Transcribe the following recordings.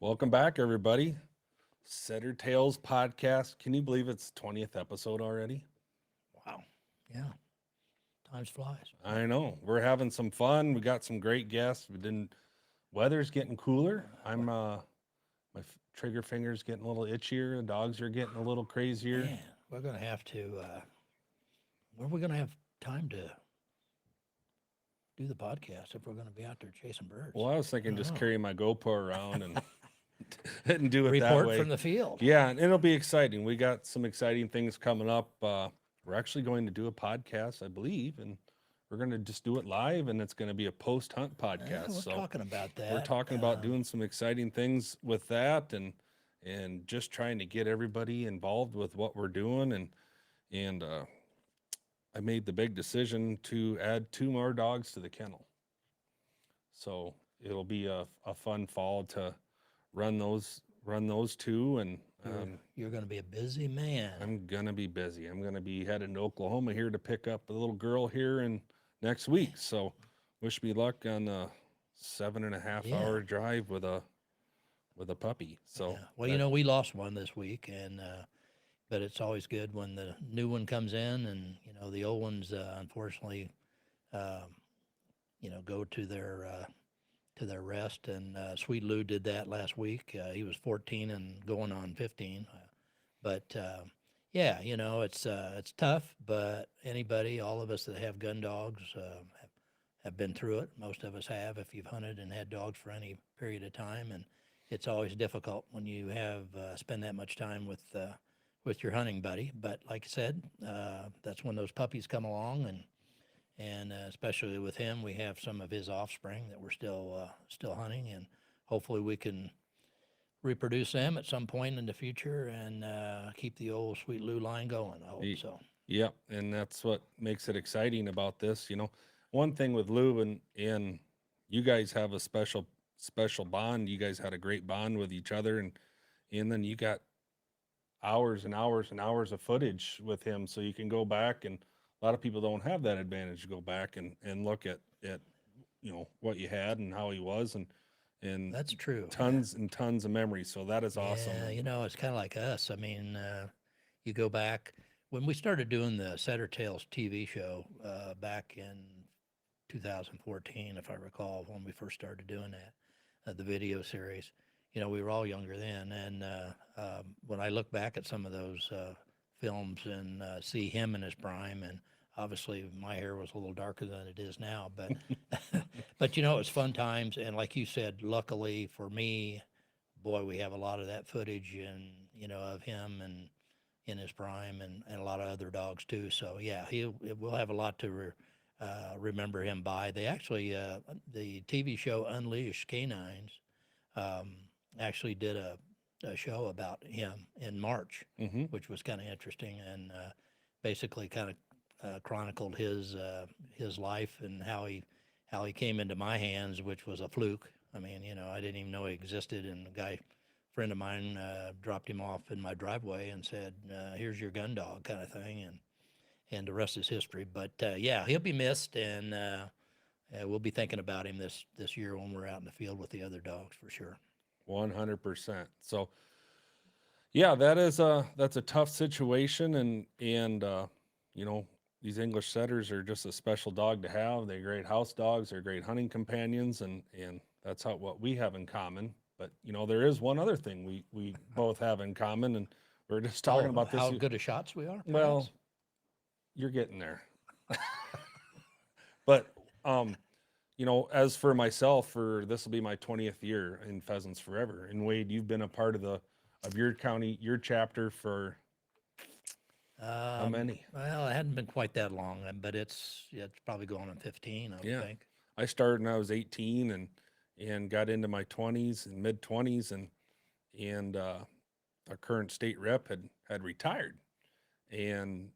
Welcome back, everybody. Setter Tales podcast. Can you believe it's 20th episode already? Wow. Yeah. Times flies. I know. We're having some fun. We got some great guests. Weather's getting cooler. Trigger finger's getting a little itchier. The dogs are getting a little crazier. Man, we're going to have to, where are we going to have time to do the podcast if we're going to be out there chasing birds? Well, I was I thinking don't just know. carry my GoPro around and and do it that Report way. from the field. Yeah, and it'll be exciting. We got some exciting things coming up. We're actually going to do a podcast, I believe, and we're going to just do it live, and it's going to be a post-hunt podcast. We're So talking about that. we're talking about doing some exciting things with that, and just trying to get everybody involved with what we're doing. And I made the big decision to add 2 more dogs to the kennel. So it'll be a fun fall to run those 2, and You're going to be a busy man. I'm gonna be busy. I'm gonna be heading to Oklahoma here to pick up a little girl here in next week. So wish me luck on a 7.5 hour drive with a puppy. So Yeah. Well, we lost one this week, and but it's always good when the new one comes in, and the old ones, unfortunately, um, go to their rest. And Sweet Lou did that last week. He was 14 and going on 15. But yeah, it's tough. But anybody, all of us that have gun dogs, have been through it. Most of us have, if you've hunted and had dogs for any period of time. And it's always difficult when you have spend that much time with your hunting buddy. But like I said, that's when those puppies come along, and especially with him, we have some of his offspring that we're still hunting, and hopefully we can reproduce them at some point in the future and keep the old Sweet Lou line going. I hope Ye- so. Yep, and that's what makes it exciting about this. One thing with Lou and you guys have a special bond. You guys had a great bond with each other, and then you got hours and hours and hours of footage with him, so you can go back, and a lot of people don't have that advantage to go back and look at what you had and how he was, and That's true. tons and tons of memories. So that is awesome. Yeah, it's kind of like us. I mean, you go back when we started doing the Setter Tales TV show back in 2014, if I recall, when we first started doing that, the video series. We were all younger then, and when I look back at some of those films and see him in his prime, and obviously my hair was a little darker than it is now, but but it was fun times, and like you said, luckily for me, boy, we have a lot of that footage and of him and in his prime, and a lot of other dogs too. So yeah, we'll have a lot to remember him by. They actually the TV show Unleashed Canines um, actually did a show about him in March, Hmm. which was kind of interesting, and basically kind of chronicled his life and how he came into my hands, which was a fluke. I mean, I didn't even know he existed, and a friend of mine dropped him off in my driveway and said, "Here's your gun dog," kind of thing, and the rest is history. But yeah, he'll be missed, and we'll be thinking about him this year when we're out in the field with the other dogs for sure. 100%. So yeah, that's a tough situation, and these English setters are just a special dog to have. They're great house dogs. They're great hunting companions, and that's what we have in common. But there is one other thing we both have in common, and we are just talking about this. How good of shots we are, Well, perhaps? you're getting there. But as for myself, for this will be my 20th year in Pheasants Forever. And Wade, you've been a part of your county, your chapter for how many? Well, it hadn't been quite that long, but it's probably going on 15, I would Yeah. think. I started when I was 18 and got into my 20s and mid 20s, and our current state rep had retired. And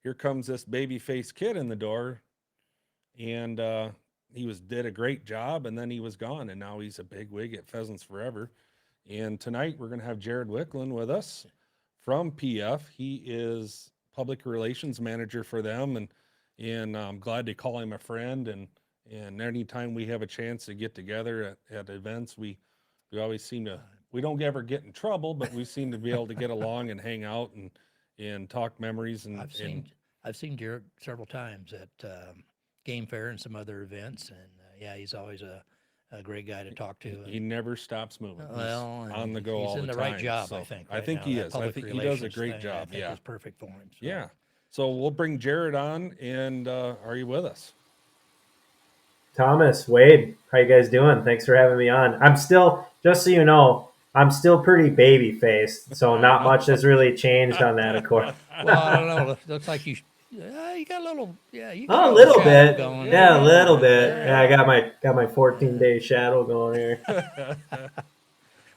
here comes this baby faced kid in the door, and he did a great job, and then he was gone, and now he's a big wig at Pheasants Forever. And tonight we're going to have Jared Wiklund with us from PF. He is public relations manager for them, and I'm glad to call him a friend. And anytime we have a chance to get together at events, We always seem to. We don't ever get in trouble, but we seem to be able to get along and hang out and talk memories I've seen Jared several times at Game Fair and some other events, and yeah, he's always a great guy to talk to. he never stops moving. Well, He's and on the go he's all in the the right time. job, So I think. I Right think now, he that is. I public think he does a relations great thing, job. I think Yeah. is perfect for him. So. Yeah. So we'll bring Jared on, and are you with us? Thomas, Wade, how you guys doing? Thanks for having me on. I'm still, just so you know, I'm still pretty baby faced, so I not know. much has really changed on that accord. Well, I don't know. Looks like you got a little, yeah, you got Oh, a a little little shadow bit. going. Yeah, a little Yeah, bit. yeah. Yeah, I got my 14-day shadow going here.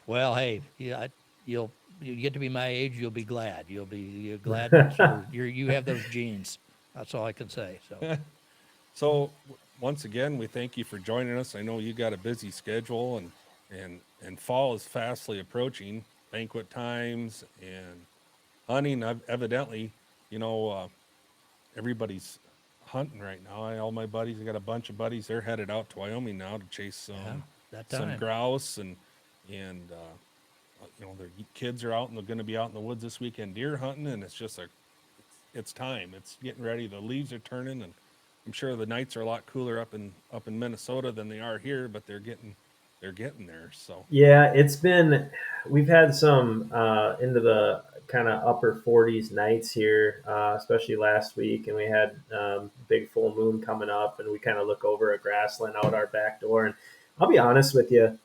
Well, hey, yeah, you get to be my age, you'll be glad. You're glad that you have those genes. That's all I can say. So. So once again, we thank you for joining us. I know you got a busy schedule, and fall is fastly approaching. Banquet times and hunting. Evidently, you know, everybody's hunting right now. All my buddies, I got a bunch of buddies. They're headed out to Wyoming now to chase Yeah, that some time. grouse and you know, their kids are out and they're going to be out in the woods this weekend deer hunting, and it's just it's time. It's getting ready. The leaves are turning, and I'm sure the nights are a lot cooler up in Minnesota than they are here, but they're getting there. So Yeah, we've had some into the kind of upper 40s nights here, especially last week, and we had big full moon coming up, and we kind of look over a grassland out our back door. And I'll be honest with you,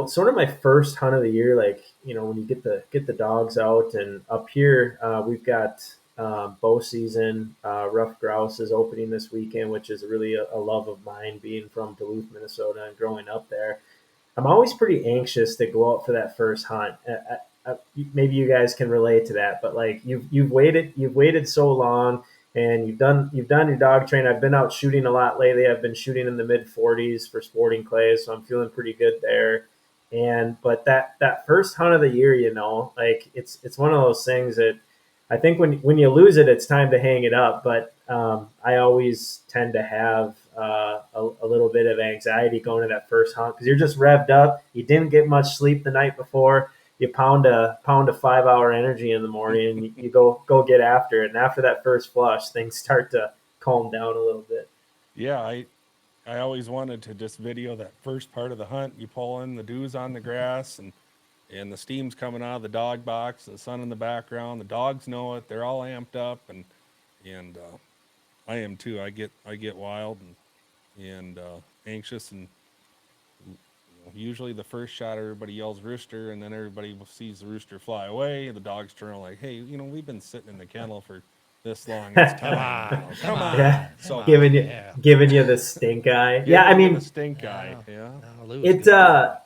sort of my first hunt of the year, like when you get the dogs out, and up here we've got bow season. Rough grouse is opening this weekend, which is really a love of mine, being from Duluth, Minnesota, and growing up there. I'm always pretty anxious to go out for that first hunt. Maybe you guys can relate to that, but like you've waited so long, and you've done your dog train. I've been out shooting a lot lately. I've been shooting in the mid 40s for sporting clays, so I'm feeling pretty good there. But that first hunt of the year, like it's one of those things that I think when you lose it, it's time to hang it up. But I always tend to have a little bit of anxiety going to that first hunt because you're just revved up. You didn't get much sleep the night before. You pound a 5-hour energy in the morning, and you go get after it. And after that first flush, things start to calm down a little bit. yeah, I always wanted to just video that first part of the hunt. You pull in, the dew's on the grass, and the steam's coming out of the dog box, the sun in the background. The dogs know it. They're all amped up, and I am too. I get wild and anxious, and usually the first shot, everybody yells rooster, and then everybody sees the rooster fly away. The dogs turn around like, hey, we've been sitting in the kennel for this long. It's Come time. on, come Come on, on. Yeah, come So on. giving you Yeah. giving you the stink eye. Yeah, I giving you the mean, stink eye. No, Yeah. no, Lou was it. good.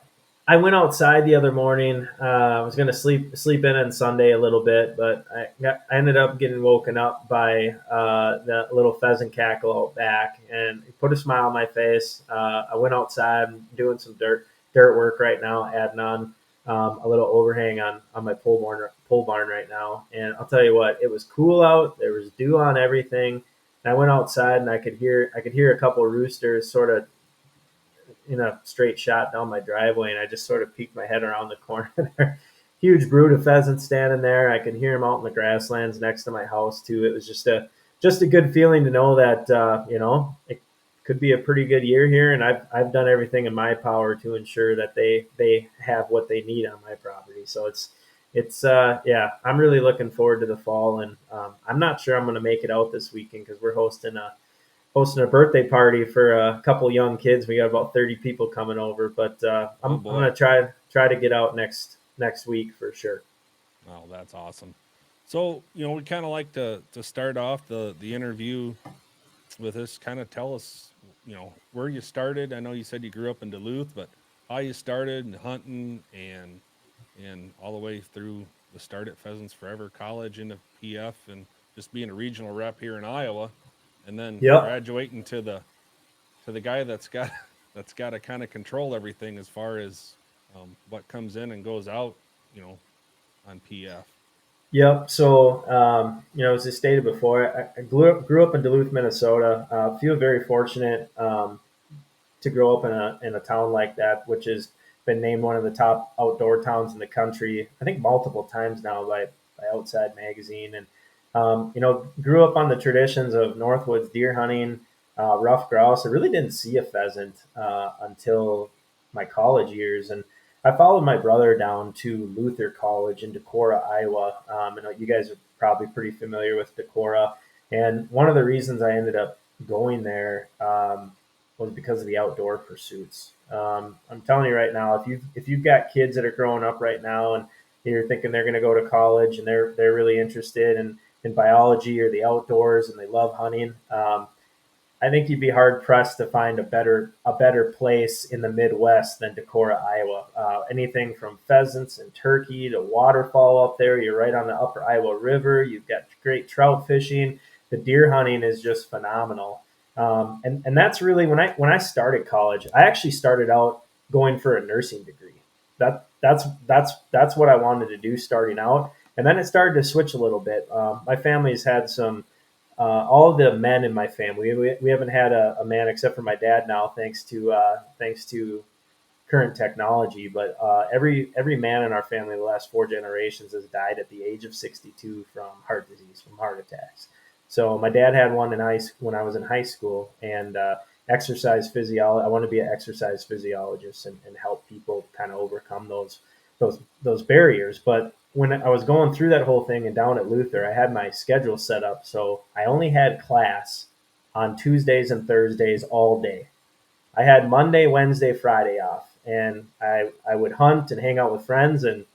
I went outside the other morning. I was gonna sleep in on Sunday a little bit, but I ended up getting woken up by the little pheasant cackle out back, and it put a smile on my face. I went outside. I'm doing some dirt work right now, adding on a little overhang on my pole barn right now. And I'll tell you what, it was cool out. There was dew on everything. And I went outside, and I could hear a couple of roosters sort of in a straight shot down my driveway, and I just sort of peeked my head around the corner there. Huge brood of pheasants standing there. I could hear them out in the grasslands next to my house too. It was just a good feeling to know that it could be a pretty good year here, and I've done everything in my power to ensure that they have what they need on my property. So yeah, I'm really looking forward to the fall, and I'm not sure I'm going to make it out this weekend because we're hosting a birthday party for a couple young kids. We got about 30 people coming over, but Oh I'm boy. gonna try to get out next week for sure. Oh, that's awesome. So, we kind of like to start off the interview with this. Kind of tell us, where you started. I know you said you grew up in Duluth, but how you started and hunting and all the way through the start at Pheasants Forever College into PF and just being a regional rep here in Iowa, and then Yep. graduating to the guy that's got that's got to kind of control everything as far as what comes in and goes out, you know, on PF. Yep. So, as I stated before, I grew up in Duluth, Minnesota. Feel very fortunate to grow up in a town like that, which is been named one of the top outdoor towns in the country, I think multiple times now by Outside Magazine. And, grew up on the traditions of Northwoods deer hunting, rough grouse. I really didn't see a pheasant until my college years. And I followed my brother down to Luther College in Decorah, Iowa. And you guys are probably pretty familiar with Decorah. And one of the reasons I ended up going there was because of the outdoor pursuits. I'm telling you right now, if you've got kids that are growing up right now and you're thinking they're going to go to college and they're really interested in biology or the outdoors and they love hunting, I think you'd be hard pressed to find a better place in the Midwest than Decorah, Iowa. Anything from pheasants and turkey to waterfowl up there. You're right on the Upper Iowa River. You've got great trout fishing. The deer hunting is just phenomenal. And that's really when I started college. I actually started out going for a nursing degree. That's what I wanted to do starting out, and then it started to switch a little bit. My family's had some all of the men in my family. We haven't had a man except for my dad now, thanks to current technology. But every man in our family, the last 4 generations, has died at the age of 62 from heart disease, from heart attacks. So my dad had one when I was in high school, and exercise physiology. I want to be an exercise physiologist and help people kind of overcome those barriers. But when I was going through that whole thing and down at Luther, I had my schedule set up so I only had class on Tuesdays and Thursdays all day. I had Monday, Wednesday, Friday off, and I would hunt and hang out with friends and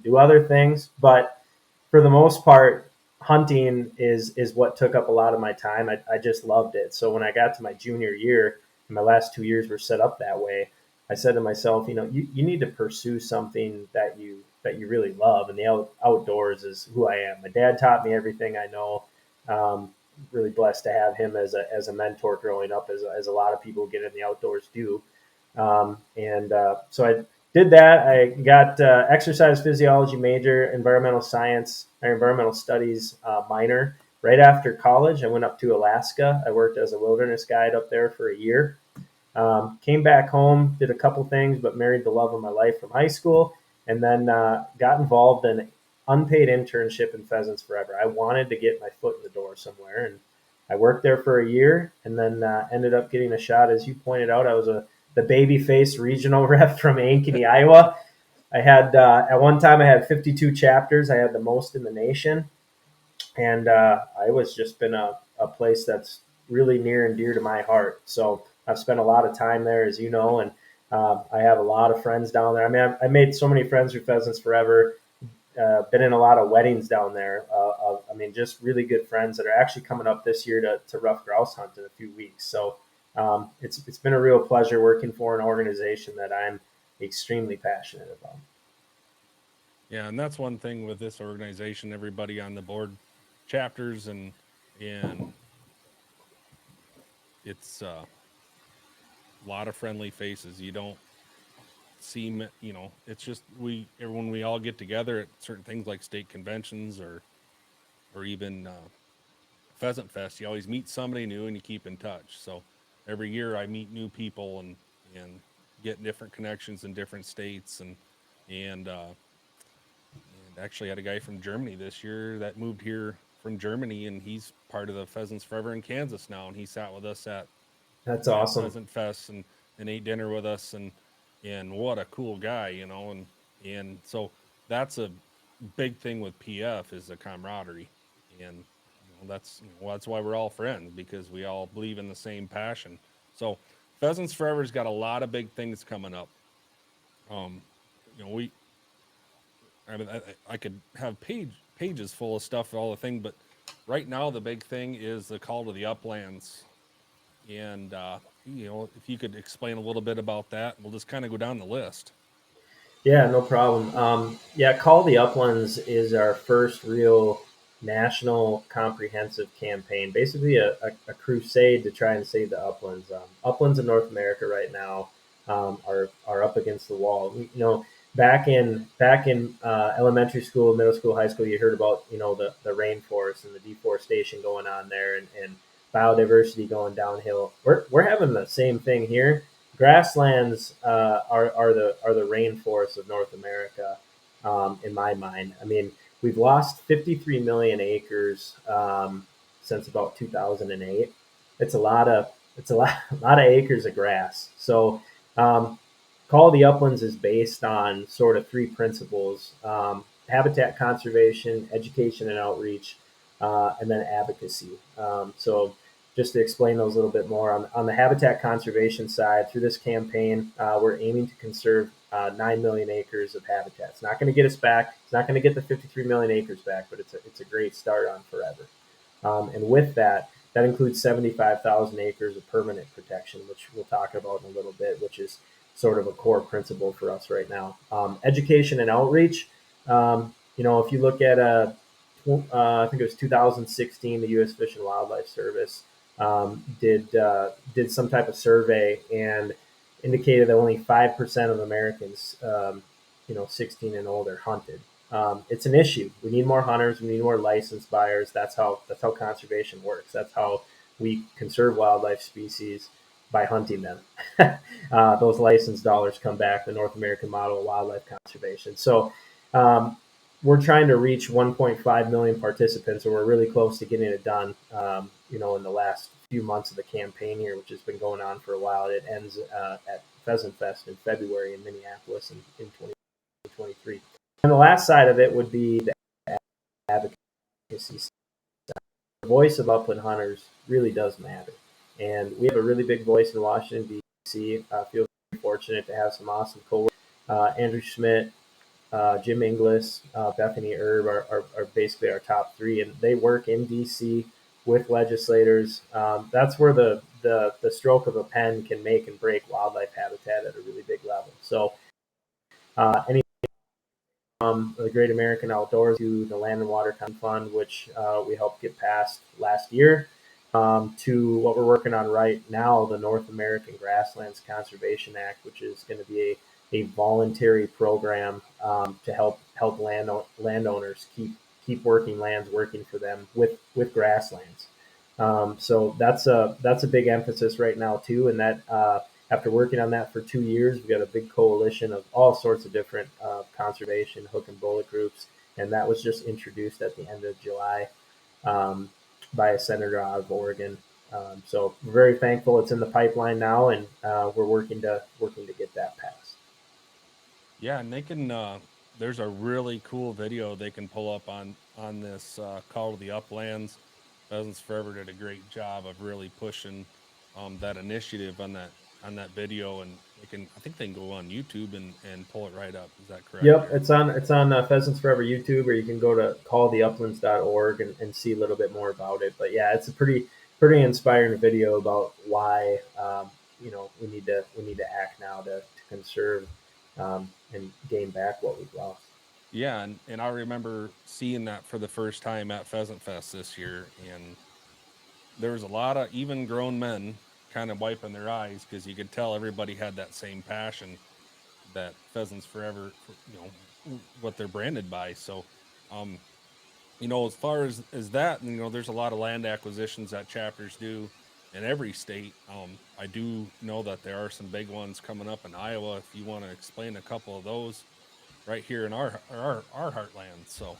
do other things. But for the most part, hunting is what took up a lot of my time. I just loved it. So when I got to my junior year, and my last 2 years were set up that way, I said to myself, you need to pursue something that you really love, and the outdoors is who I am. My dad taught me everything I know. Really blessed to have him as a mentor growing up, as a lot of people get in the outdoors do. So I did that. I got exercise physiology major, environmental science or environmental studies minor. Right after college, I went up to Alaska. I worked as a wilderness guide up there for a year. Came back home, did a couple things, but married the love of my life from high school, and then got involved in an unpaid internship in Pheasants Forever. I wanted to get my foot in the door somewhere, and I worked there for a year, and then ended up getting a shot. As you pointed out, I was the babyface regional rep from Ankeny, Iowa. I had at one time I had 52 chapters. I had the most in the nation, and I was just been a place that's really near and dear to my heart. So I've spent a lot of time there, as you know, and I have a lot of friends down there. I mean, I made so many friends through Pheasants Forever. Been in a lot of weddings down there. Just really good friends that are actually coming up this year to rough grouse hunt in a few weeks. So it's been a real pleasure working for an organization that I'm extremely passionate about. Yeah, and that's one thing with this organization. Everybody on the board chapters and it's a lot of friendly faces. You don't see, it's just when we all get together at certain things like state conventions or even Pheasant Fest, you always meet somebody new and you keep in touch. So every year I meet new people and get different connections in different states and actually had a guy from Germany this year that moved here from Germany, and he's part of the Pheasants Forever in Kansas now, and he sat with us at That's awesome. Pheasant Fest and ate dinner with us, and what a cool guy, and so that's a big thing with PF is the camaraderie, and that's why we're all friends, because we all believe in the same passion. So Pheasants Forever's got a lot of big things coming up. Um, we I could have pages full of stuff, all the thing, but right now the big thing is the call to the uplands, and if you could explain a little bit about that, we'll just kind of go down the list. Yeah, no problem. Call the Uplands is our first real national comprehensive campaign, basically a crusade to try and save the uplands. Uplands in North America right now are up against the wall. Back in elementary school, middle school, high school, you heard about the rainforest and the deforestation going on there, and biodiversity going downhill. We're having the same thing here. grasslands are the rainforests of North America, in my mind. I mean, we've lost 53 million acres since about 2008. It's a lot of a lot of acres of grass. So, Call of the Uplands is based on sort of three principles: habitat conservation, education and outreach, and then advocacy. Just to explain those a little bit more, on the habitat conservation side, through this campaign, we're aiming to conserve 9 million acres of habitat. It's not going to get us back. It's not going to get the 53 million acres back, but it's a great start on forever. And with that, that includes 75,000 acres of permanent protection, which we'll talk about in a little bit, which is sort of a core principle for us right now. Education and outreach. If you look at I think it was 2016, the U.S. Fish and Wildlife Service did some type of survey and indicated that only 5% of Americans, 16 and older, hunted. It's an issue. We need more hunters. We need more licensed buyers. That's how conservation works. That's how we conserve wildlife species, by hunting them. Those licensed dollars come back, the North American model of wildlife conservation. So we're trying to reach 1.5 million participants, and we're really close to getting it done. In the last few months of the campaign here, which has been going on for a while. It ends at Pheasant Fest in February in Minneapolis in 2023. And the last side of it would be the advocacy side. The voice of upland hunters really does matter. And we have a really big voice in Washington, D.C. Feel very fortunate to have some awesome co-workers. Andrew Schmidt, Jim Inglis, Bethany Erb are basically our top three, and they work in D.C. with legislators. That's where the stroke of a pen can make and break wildlife habitat at a really big level. So any from the Great American Outdoors to the Land and Water Fund, which we helped get passed last year, to what we're working on right now, the North American Grasslands Conservation Act, which is going to be a voluntary program to help landowners keep working lands working for them with grasslands. So that's a big emphasis right now too, and that after working on that for 2 years, we've got a big coalition of all sorts of different conservation hook and bullet groups, and that was just introduced at the end of July by a senator out of Oregon. So we're very thankful it's in the pipeline now, and we're working to get that passed. Yeah, and they can. There's a really cool video they can pull up on this Call to the Uplands. Pheasants Forever did a great job of really pushing that initiative on that video, and I think they can go on YouTube and pull it right up. Is that correct? Yep, it's on Pheasants Forever YouTube, or you can go to calltheuplands.org and see a little bit more about it. But yeah, it's a pretty inspiring video about why we need to act now to conserve and gain back what we've lost. Yeah, and I remember seeing that for the first time at Pheasant Fest this year, and there was a lot of even grown men kind of wiping their eyes because you could tell everybody had that same passion that Pheasants Forever, what they're branded by. So, as far as that, there's a lot of land acquisitions that chapters do in every state. I do know that there are some big ones coming up in Iowa. If you want to explain a couple of those, right here in our heartland. So.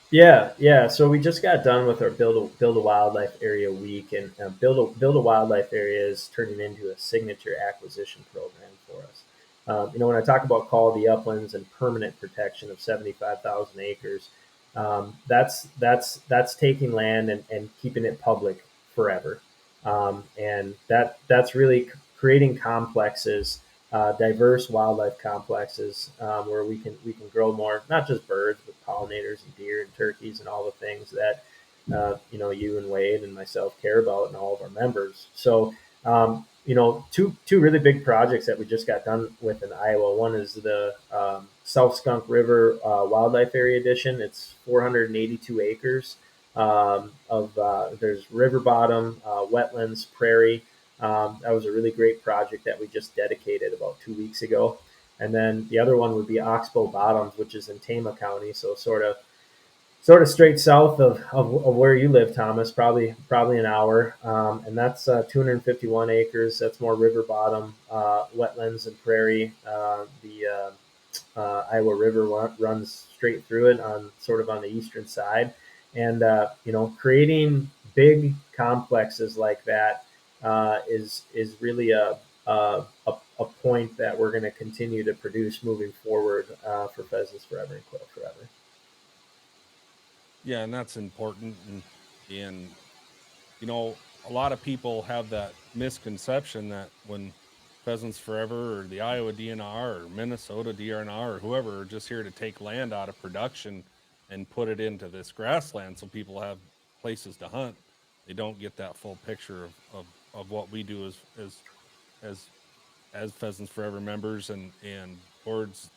Yeah. So we just got done with our Build a Wildlife Area Week, and Build a Wildlife Area is turning into a signature acquisition program for us. When I talk about Call of the Uplands and permanent protection of 75,000 acres, that's taking land and keeping it public forever, and that's really creating complexes. Diverse wildlife complexes where we can grow more, not just birds, but pollinators and deer and turkeys and all the things that you and Wade and myself care about, and all of our members. So two really big projects that we just got done with in Iowa. One is the South Skunk River Wildlife Area Edition. It's 482 acres there's river bottom, wetlands, prairie. That was a really great project that we just dedicated about 2 weeks ago. And then the other one would be Oxbow Bottoms, which is in Tama County, so sort sort of straight south of where you live, Thomas, probably an hour, and that's 251 acres. That's more river bottom, wetlands and prairie. The Iowa River runs straight through it on sort of on the eastern side, and creating big complexes like that is really a point that we're going to continue to produce moving forward for Pheasants Forever and Quail Forever. Yeah, and that's important. And a lot of people have that misconception that when Pheasants Forever or the Iowa DNR or Minnesota DNR or whoever are just here to take land out of production and put it into this grassland so people have places to hunt, they don't get that full picture of what we do as as Pheasants Forever members and boards.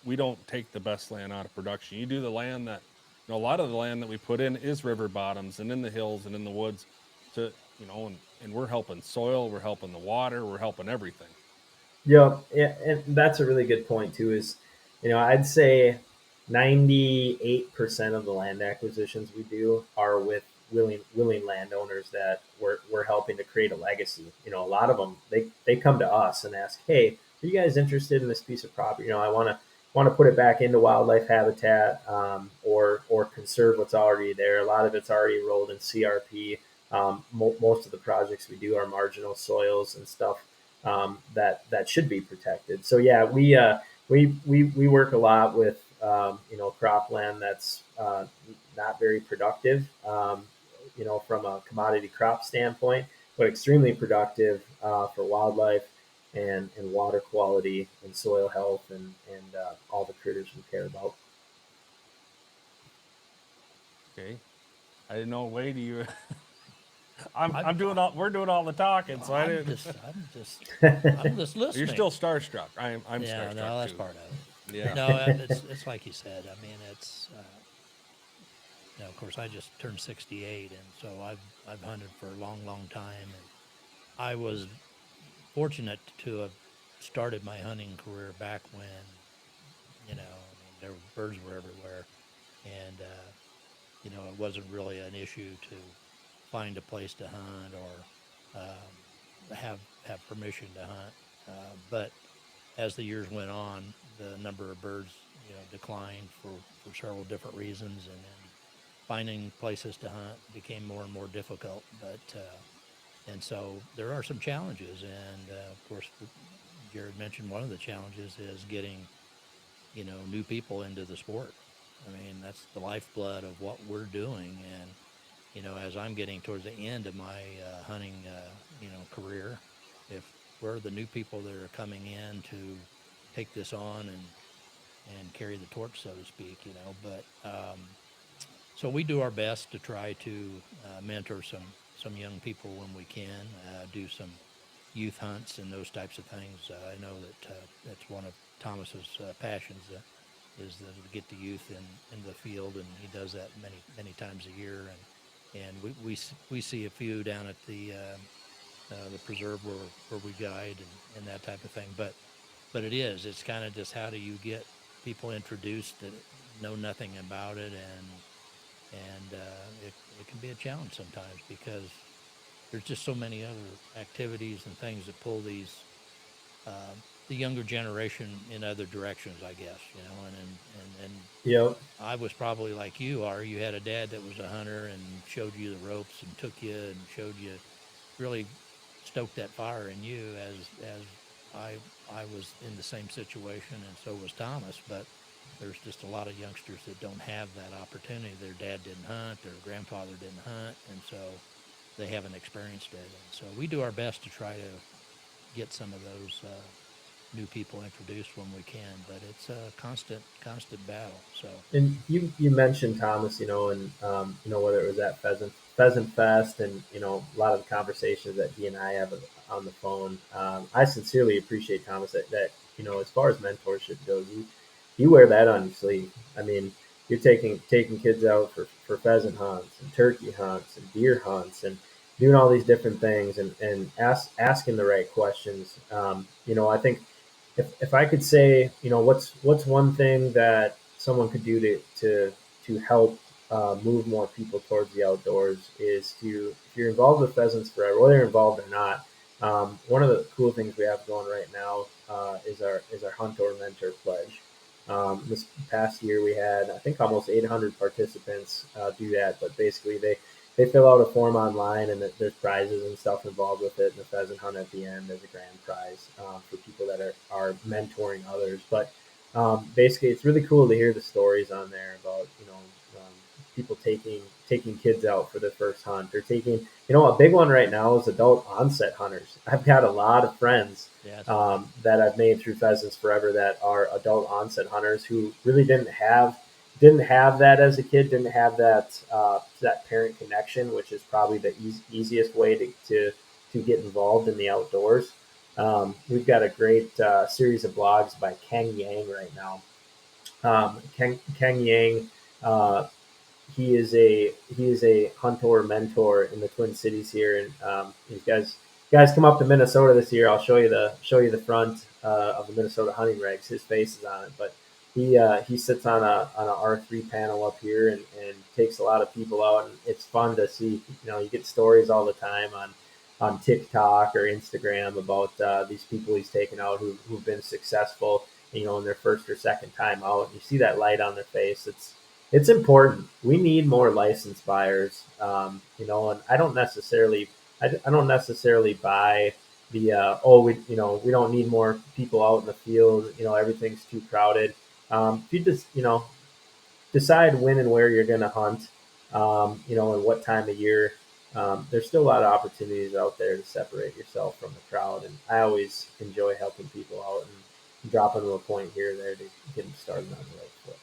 We don't take the best land out of production. You do the land that, a lot of the land that we put in is river bottoms and in the hills and in the woods to, and we're helping soil, we're helping the water, we're helping everything. Yeah, and that's a really good point too. I'd say 98% of the land acquisitions we do are with willing landowners that we're helping to create a legacy. A lot of them they come to us and ask, "Hey, are you guys interested in this piece of property? I want to put it back into wildlife habitat, or conserve what's already there. A lot of it's already enrolled in CRP. Most of the projects we do are marginal soils and stuff that should be protected. So yeah, we work a lot with cropland that's not very productive, from a commodity crop standpoint, but extremely productive for wildlife and water quality and soil health and all the critters we care about. Okay. I didn't know, Wade, you, we're doing all the talking. So I I'm didn't, I'm just listening. you're still starstruck. I'm Yeah, starstruck no, that's too. part of it. Yeah. No, it's like you said. I mean, it's of course, I just turned 68, and so I've hunted for a long, long time, and I was fortunate to have started my hunting career back when, I mean, there were birds were everywhere, and it wasn't really an issue to find a place to hunt or have permission to hunt. But as the years went on, the number of birds declined for several different reasons, and then finding places to hunt became more and more difficult. But and so there are some challenges, and of course, Jared mentioned one of the challenges is getting new people into the sport. I mean, that's the lifeblood of what we're doing, and as I'm getting towards the end of my hunting, career, if we're the new people that are coming in to take this on and carry the torch, so to speak, but so we do our best to try to mentor some young people when we can, do some youth hunts and those types of things. I know that that's one of Thomas's passions, is to get the youth in the field, and he does that many times a year. And we see a few down at the preserve where we guide and that type of thing. But it's kind of just, how do you get people introduced that know nothing about it, and it can be a challenge sometimes, because there's just so many other activities and things that pull the younger generation in other directions, I guess, and Yep. I was probably like you are. You had a dad that was a hunter and showed you the ropes and took you and showed you, really stoked that fire in you, as I was in the same situation, and so was Thomas. But there's just a lot of youngsters that don't have that opportunity. Their dad didn't hunt, their grandfather didn't hunt, and so they haven't experienced it. And so we do our best to try to get some of those new people introduced when we can, but it's a constant battle. So And you mentioned Thomas, and whether it was at Pheasant Fest, and a lot of the conversations that he and I have on the phone. I sincerely appreciate Thomas that as far as mentorship goes, you wear that on your sleeve. I mean, you're taking kids out for pheasant hunts and turkey hunts and deer hunts and doing all these different things, and asking the right questions. I think if I could say, what's one thing that someone could do to to help move more people towards the outdoors is to, if you're involved with Pheasants Forever, whether you're involved or not, one of the cool things we have going right now is our Hunt or Mentor pledge. This past year we had, I think, almost 800 participants do that, but basically they fill out a form online, and there's prizes and stuff involved with it, and the pheasant hunt at the end as a grand prize for people that are mentoring others. But basically, it's really cool to hear the stories on there about people taking kids out for their first hunt, or taking, a big one right now is adult onset hunters. I've got a lot of friends Yes. that I've made through Pheasants Forever that are adult onset hunters who really didn't have that as a kid, didn't have that parent connection, which is probably the easiest way to get involved in the outdoors. We've got a great series of blogs by Kang Yang right now. Kang Yang, uh, he is a hunter mentor in the Twin Cities here, and you guys come up to Minnesota this year. I'll show you the front of the Minnesota hunting regs. His face is on it, but he sits on a R3 panel up here, and takes a lot of people out, and it's fun to see. You get stories all the time on TikTok or Instagram about these people he's taken out who've been successful, in their first or second time out. And you see that light on their face. It's important. We need more licensed buyers, and I don't necessarily buy the we don't need more people out in the field. Everything's too crowded. If you just decide when and where you're going to hunt, and what time of year. There's still a lot of opportunities out there to separate yourself from the crowd, and I always enjoy helping people out and dropping them a point here or there to get them started on the right foot.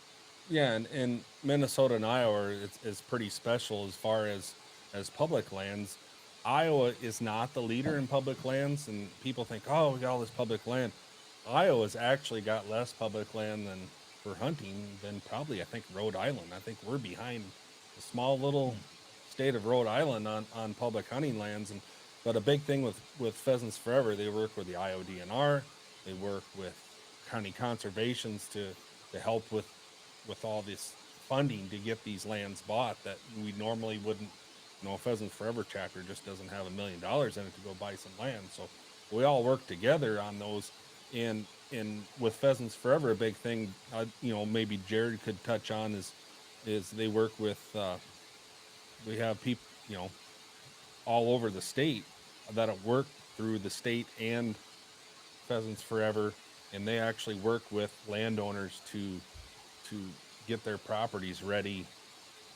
Yeah, and Minnesota and Iowa is pretty special as far as public lands. Iowa is not the leader in public lands, and people think, oh, we got all this public land. Iowa's actually got less public land than for hunting than probably, I think, Rhode Island. I think we're behind the small little state of Rhode Island on public hunting lands. And but a big thing with Pheasants Forever, they work with the IODNR, they work with county conservations to help with all this funding to get these lands bought that we normally wouldn't. Pheasants Forever chapter just doesn't have $1 million in it to go buy some land. So we all work together on those. And with Pheasants Forever, a big thing, maybe Jared could touch on is they work with. We have people, all over the state that work through the state and Pheasants Forever, and they actually work with landowners to get their properties ready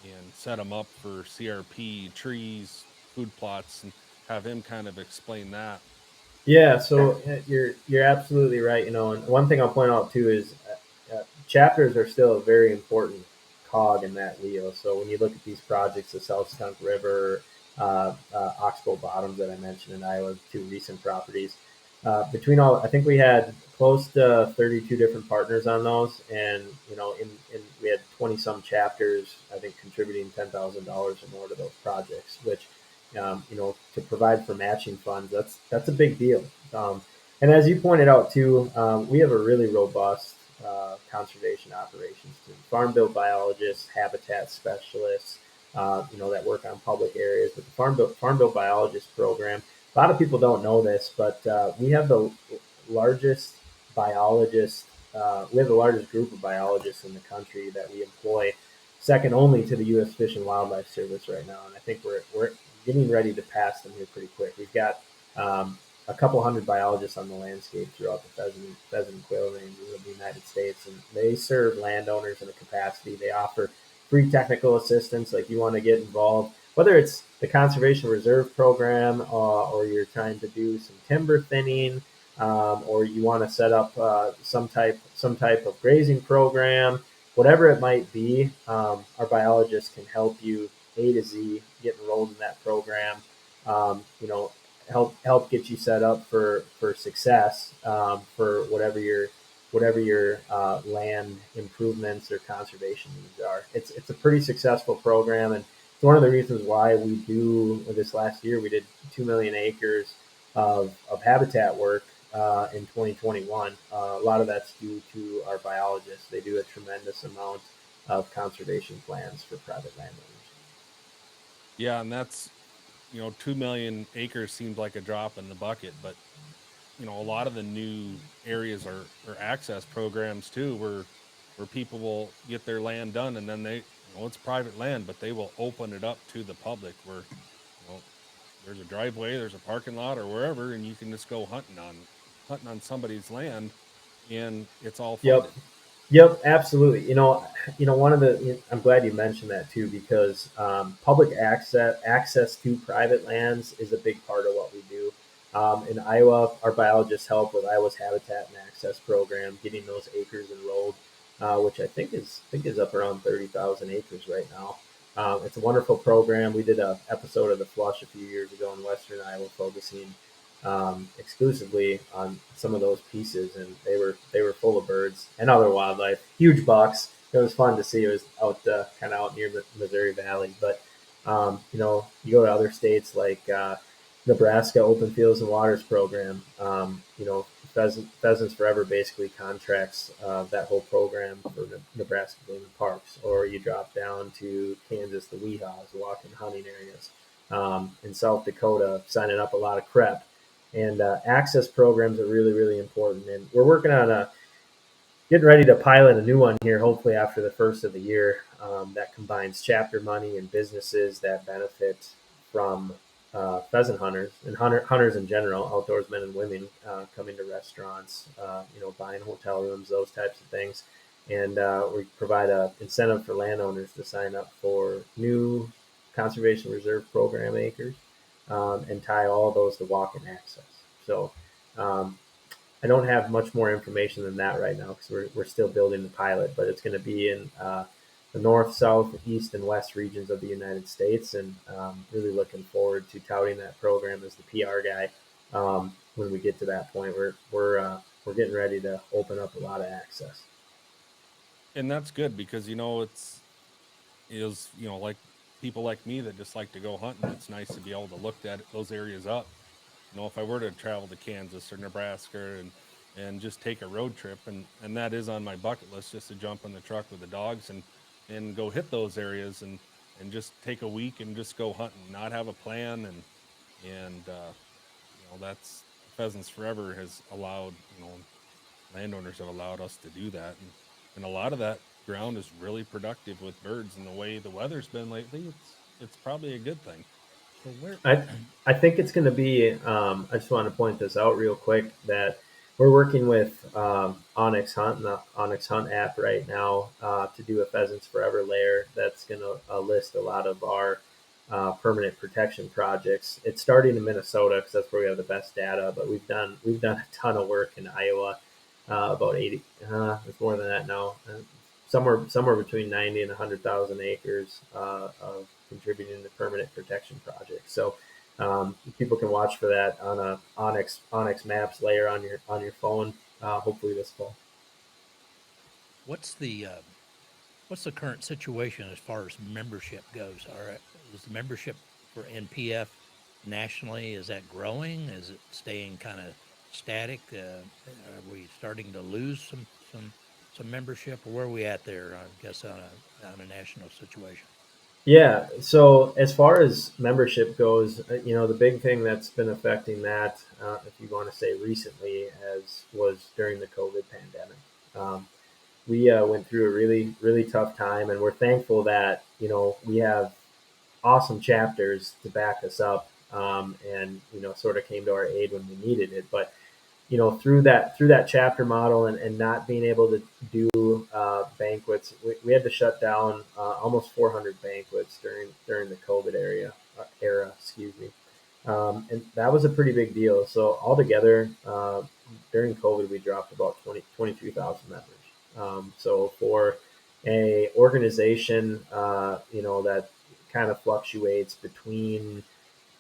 and set them up for CRP, trees, food plots, and have him kind of explain that. Yeah, so you're absolutely right. And one thing I'll point out too is chapters are still a very important cog in that wheel. So when you look at these projects, the South Skunk River, Oxbow Bottoms that I mentioned in Iowa, two recent properties. Between all, I think we had close to 32 different partners on those, and in we had 20 some chapters, I think, contributing $10,000 or more to those projects, which to provide for matching funds, that's a big deal. And as you pointed out too, we have a really robust conservation operations team, farm bill biologists, habitat specialists, that work on public areas. But the farm bill biologist program, a lot of people don't know this, but we have the largest biologists. We have the largest group of biologists in the country that we employ, second only to the U.S. Fish and Wildlife Service right now. And I think we're getting ready to pass them here pretty quick. We've got a couple hundred biologists on the landscape throughout the pheasant and quail ranges of the United States, and they serve landowners in a capacity. They offer free technical assistance, like you want to get involved, whether it's the Conservation Reserve Program, or you're trying to do some timber thinning, or you want to set up some type of grazing program, whatever it might be. Our biologists can help you A to Z get enrolled in that program. Um, you know, help get you set up for success, for whatever your land improvements or conservation needs are. It's a pretty successful program, and it's one of the reasons why we do this last year. We did 2 million acres of habitat work in 2021. A lot of that's due to our biologists. They do a tremendous amount of conservation plans for private landowners. Yeah, and that's 2 million acres seems like a drop in the bucket, but a lot of the new areas are access programs too, where people will get their land done, and then it's private land, but they will open it up to the public where you know there's a driveway, there's a parking lot, or wherever, and you can just go hunting on somebody's land, and it's all Yep. funded. Yep, absolutely. One of I'm glad you mentioned that too, because public access to private lands is a big part of what we do. In Iowa, our biologists help with Iowa's Habitat and Access Program, getting those acres enrolled, which I think is up around 30,000 acres right now. It's a wonderful program. We did a episode of the Flush a few years ago in Western Iowa, focusing exclusively on some of those pieces, and they were full of birds and other wildlife, huge bucks. It was fun to see. It was out kind of out near the Missouri Valley, but you go to other states like Nebraska Open Fields and Waters program. Pheasants Forever basically contracts that whole program for Nebraska Game and Parks, or you drop down to Kansas, the Weehaws, walking hunting areas. In South Dakota, signing up a lot of CREP, and access programs are really, really important. And we're working on getting ready to pilot a new one here, hopefully after the first of the year, that combines chapter money and businesses that benefit from pheasant hunters and hunters in general, outdoorsmen and women coming to restaurants, buying hotel rooms, those types of things. And we provide a incentive for landowners to sign up for new conservation reserve program acres, and tie all those to walk-in access. So um, I don't have much more information than that right now because we're still building the pilot, but it's going to be in the north, south, east, and west regions of the United States, and really looking forward to touting that program as the PR guy when we get to that point. We're getting ready to open up a lot of access. And that's good because like people like me that just like to go hunting. It's nice to be able to look at those areas up. If I were to travel to Kansas or Nebraska and just take a road trip, and that is on my bucket list, just to jump in the truck with the dogs and go hit those areas and just take a week and just go hunting, not have a plan, and that's Pheasants Forever has allowed, landowners have allowed us to do that, and a lot of that ground is really productive with birds, and the way the weather's been lately, it's probably a good thing. So where? I I think it's going to be. I just want to point this out real quick that we're working with Onyx Hunt and the Onyx Hunt app right now to do a Pheasants Forever layer that's going to list a lot of our permanent protection projects. It's starting in Minnesota because that's where we have the best data, but we've done a ton of work in Iowa, about 80. It's more than that now. Somewhere between 90 and 100,000 acres of contributing to permanent protection projects. So people can watch for that on a Onyx Maps layer on your phone. Hopefully this fall. What's the current situation as far as membership goes? Is the membership for NPF nationally, is that growing? Is it staying kind of static? Are we starting to lose some membership, or where are we at there? I guess on a national situation. Yeah. So as far as membership goes, the big thing that's been affecting that, if you want to say recently, as was during the COVID pandemic. We went through a really, really tough time, and we're thankful that we have awesome chapters to back us up, and sort of came to our aid when we needed it. But through that chapter model, and not being able to do banquets, we had to shut down almost 400 banquets during the COVID era. Excuse me. And that was a pretty big deal. So altogether, during COVID, we dropped about 22,000 members. So for a organization, that kind of fluctuates between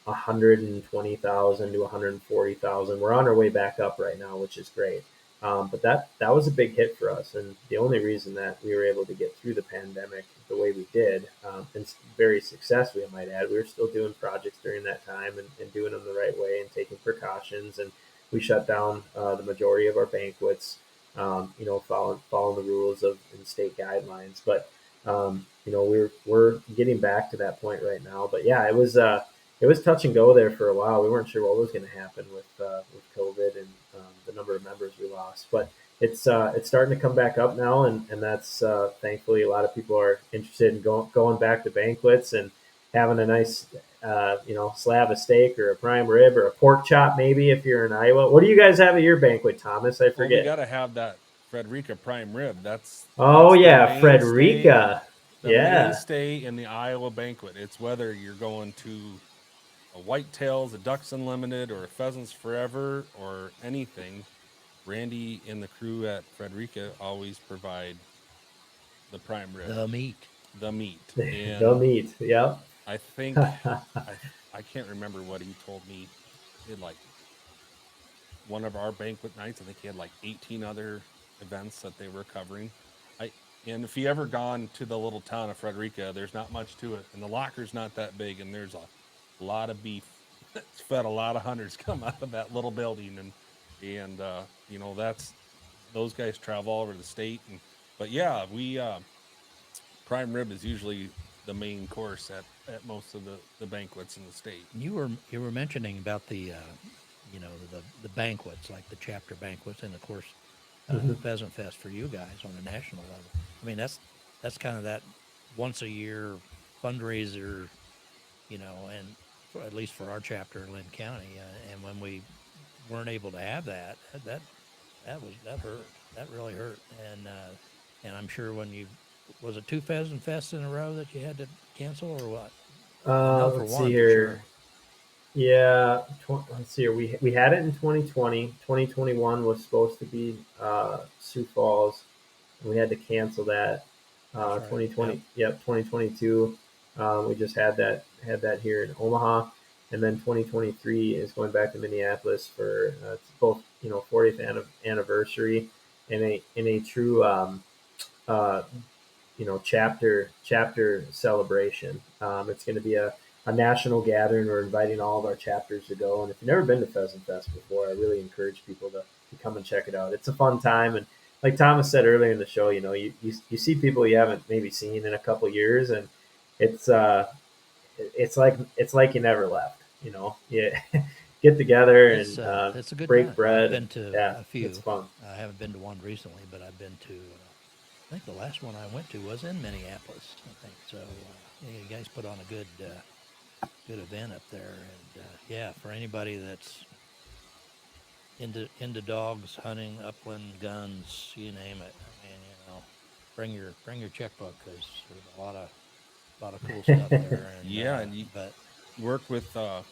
120,000 to 140,000. We're on our way back up right now, which is great. But that was a big hit for us, and the only reason that we were able to get through the pandemic the way we did, and very successfully, I might add, we were still doing projects during that time, and doing them the right way and taking precautions. And we shut down the majority of our banquets, following the rules of and state guidelines. But we're getting back to that point right now. But yeah, it was touch and go there for a while. We weren't sure what was going to happen with COVID and the number of members we lost, but it's starting to come back up now, and that's thankfully a lot of people are interested in going back to banquets and having a nice slab of steak or a prime rib or a pork chop maybe if you're in Iowa. What do you guys have at your banquet, Thomas? I Well, we forget. got to have that Frederica prime rib. Oh That's the yeah, mainstay, Frederica. the Yeah. mainstay in the Iowa banquet. It's whether you're going to a whitetails, a Ducks Unlimited, or a Pheasants Forever, or anything. Randy and the crew at Frederica always provide the prime rib, The meat. the meat. The And meat. Yep. I think I can't remember what he told me. He had like one of our banquet nights. I think he had like 18 other events that they were covering. And if you ever gone to the little town of Frederica, there's not much to it, and the locker's not that big, and there's a lot of beef. It's fed a lot of hunters come out of that little building, and that's those guys travel all over the state. But yeah, we prime rib is usually the main course at most of the banquets in the state. You were mentioning about the the banquets, like the chapter banquets, and of course Mhm. Pheasant Fest for you guys on a national level. I mean, that's kind of that once a year fundraiser, and at least for our chapter in Lynn County. And when we weren't able to have that hurt. That really hurt. And I'm sure when was it 2 Pheasant Fests in a row that you had to cancel or what? I know for Let's see one for sure. here. Yeah, let's see here. We had it in 2020. 2021 was supposed to be Sioux Falls. We had to cancel that. That's right. 2020. Yep. 2022. We just had that here in Omaha, and then 2023 is going back to Minneapolis for it's both 40th anniversary and a true uh, chapter celebration. It's going to be a national gathering. We're inviting all of our chapters to go. And if you've never been to Pheasant Fest before, I really encourage people to come and check it out. It's a fun time. And like Thomas said earlier in the show, you see people you haven't maybe seen in a couple years, and it's it's like you never left. Yeah, get together and It's a good break time. bread. I've been to Yeah, a few. it's fun. I haven't been to one recently, but I've been to. I think the last one I went to was in Minneapolis. I think so. You guys put on a good event up there, and yeah, for anybody that's into dogs, hunting, upland, guns, you name it. I mean, bring your checkbook because there's a lot of cool stuff there. And Yeah, and you but work with a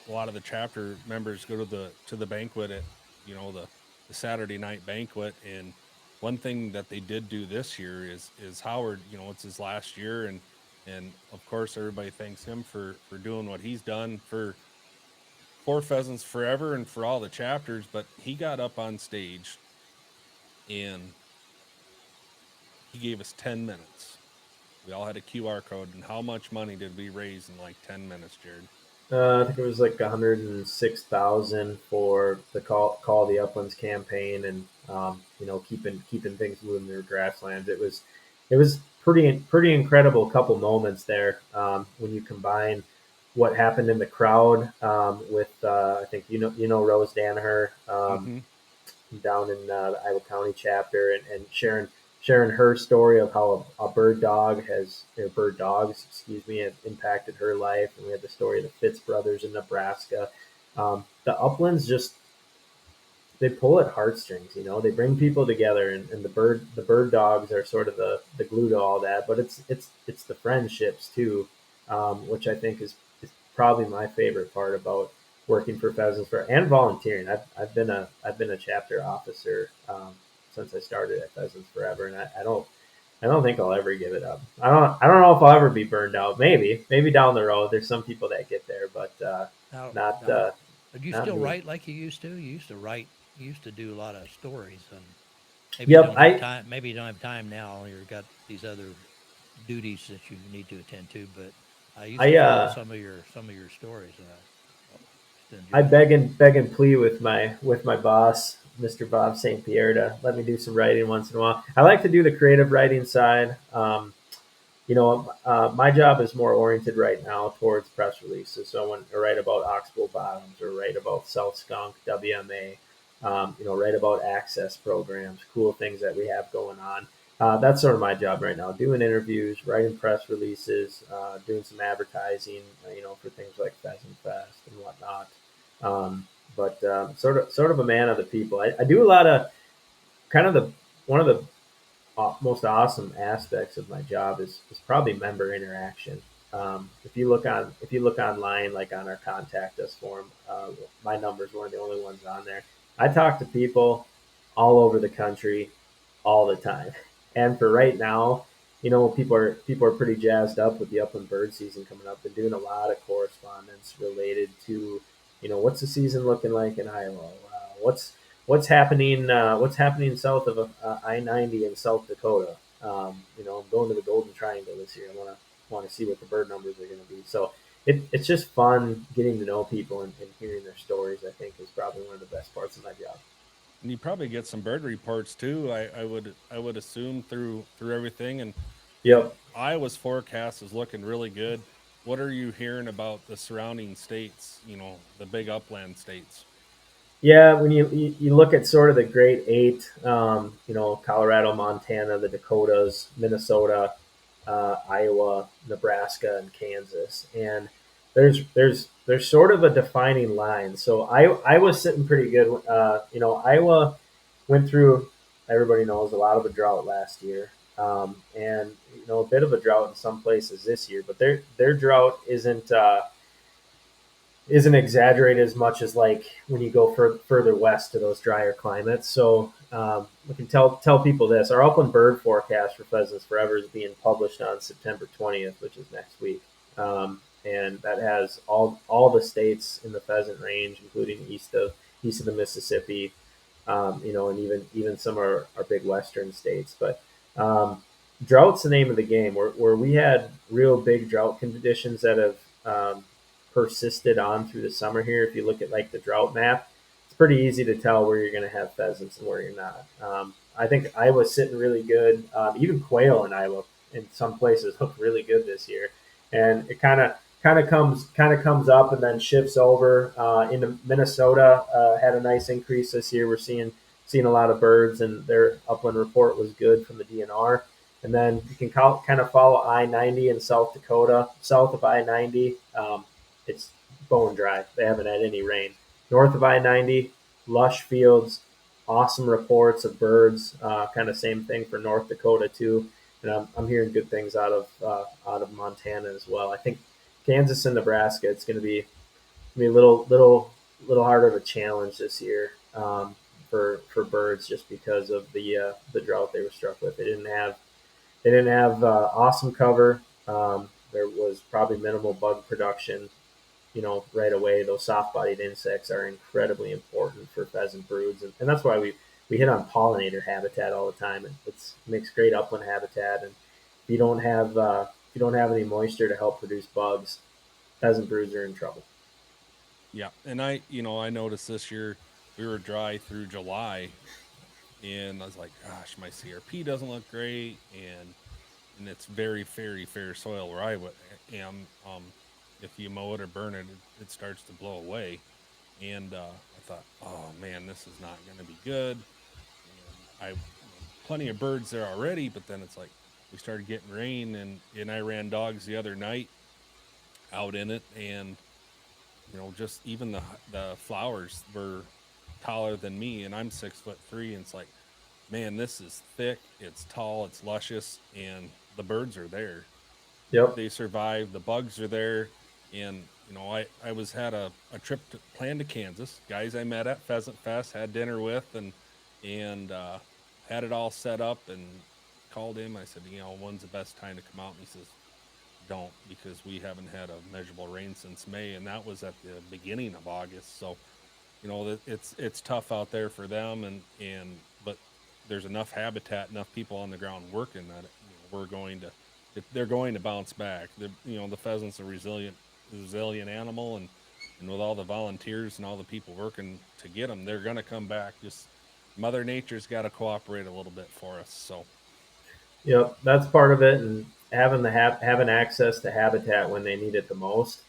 lot of the chapter members go to the banquet at the Saturday night banquet. And one thing that they did do this year is Howard, it's his last year, and of course everybody thanks him for doing what he's done for Pheasants Forever and for all the chapters. But he got up on stage and he gave us 10 minutes. We all had a QR code, and how much money did we raise in like 10 minutes, Jared? I think it was like 106,000 for the call the Uplands campaign, and keeping things moving through grasslands. It was pretty incredible couple moments there when you combine what happened in the crowd with I think Rose Danaher Mm-hmm. down in the Iowa County chapter, and sharing her story of how a bird dogs, excuse me, have impacted her life. And we had the story of the Fitz brothers in Nebraska. The uplands just they pull at heartstrings. They bring people together, and the bird dogs are sort of the glue to all that. But it's the friendships too, which I think is probably my favorite part about working for Pheasants Forever and volunteering. I've been a chapter officer since I started at Pheasants Forever, and I don't think I'll ever give it up. I don't know if I'll ever be burned out. Maybe down the road. There's some people that get there, but now, not now, do you not still me. write like you used to? You used to write. You used to do a lot of stories, and maybe you Yep, don't have time. Maybe you don't have time now. You've got these other duties that you need to attend to. But I used I to follow uh some of your stories, and I used to I enjoy it. beg and plea with my boss, Mr. Bob St. Pierre, to let me do some writing once in a while. I like to do the creative writing side. my job is more oriented right now towards press releases. So when I write about oxbow bottoms or write about South Skunk, WMA, write about access programs, cool things that we have going on. That's sort of my job right now, doing interviews, writing press releases, doing some advertising, for things like Pheasant Fest and whatnot. But sort of a man of the people. I do a lot of kind of one of the most awesome aspects of my job is probably member interaction. If you look online, like on our contact us form, my number is one of the only ones on there. I talk to people all over the country all the time, and for right now, people are pretty jazzed up with the upland bird season coming up. Been doing a lot of correspondence related to, what's the season looking like in Iowa? What's happening south of I-90 in South Dakota. I'm going to the Golden Triangle this year. I want to see what the bird numbers are going to be. So it's just fun getting to know people and hearing their stories. I think is probably one of the best parts of my job. And you probably get some bird reports too. I would assume through everything. And Yep. Iowa's forecast is looking really good. What are you hearing about the surrounding states? The big upland states. Yeah, when you look at sort of the Great Eight, Colorado, Montana, the Dakotas, Minnesota, Iowa, Nebraska, and Kansas, and there's sort of a defining line. So I was sitting pretty good. Iowa went through, everybody knows, a lot of a drought last year, and a bit of a drought in some places this year, but their drought isn't exaggerated as much as like when you go further west to those drier climates. So we can tell people this: our upland bird forecast for Pheasants Forever is being published on September 20th, which is next week, and that has all the states in the pheasant range, including east of the Mississippi, and even some of our big western states. But drought's the name of the game. Where we had real big drought conditions that have persisted on through the summer here. If you look at like the drought map, it's pretty easy to tell where you're going to have pheasants and where you're not. I think Iowa's sitting really good. Even quail in Iowa in some places look really good this year, and it kind of comes up and then shifts over into Minnesota. Had a nice increase this year. We're seeing a lot of birds, and their upland report was good from the DNR. And then you can kind of follow I-90 in South Dakota, south of I-90. It's bone dry. They haven't had any rain. North of I-90, lush fields, awesome reports of birds. Kind of same thing for North Dakota too. And I'm hearing good things out of Montana as well. I think Kansas and Nebraska, it's going to be a little harder of a challenge this year for birds just because of the drought they were struck with. They didn't have awesome cover. There was probably minimal bug production. Right away, those soft-bodied insects are incredibly important for pheasant broods, and that's why we hit on pollinator habitat all the time. It makes great upland habitat, and if you don't have any moisture to help produce bugs, pheasant broods are in trouble. Yeah, and I noticed this year we were dry through July, and I was like, gosh, my CRP doesn't look great, and it's very, very fair soil where I am. If you mow it or burn it, it starts to blow away. And I thought, oh man, this is not going to be good. And plenty of birds there already, but then it's like we started getting rain, and I ran dogs the other night out in it, and just even the flowers were taller than me, and I'm 6'3", and it's like, man, this is thick, it's tall, it's luscious, and the birds are there. Yep. They survive. The bugs are there, and I had a trip planned to Kansas. Guys I met at Pheasant Fest, had dinner with, and had it all set up, and called him. I said, when's the best time to come out? And he says, don't, because we haven't had a measurable rain since May, and that was at the beginning of August. So it's tough out there for them, and but there's enough habitat, enough people on the ground working that they're going to bounce back. The pheasant's a resilient animal, and with all the volunteers and all the people working to get them, they're going to come back. Just Mother Nature's got to cooperate a little bit for us. So Yep, that's part of it, and having access to habitat when they need it the most.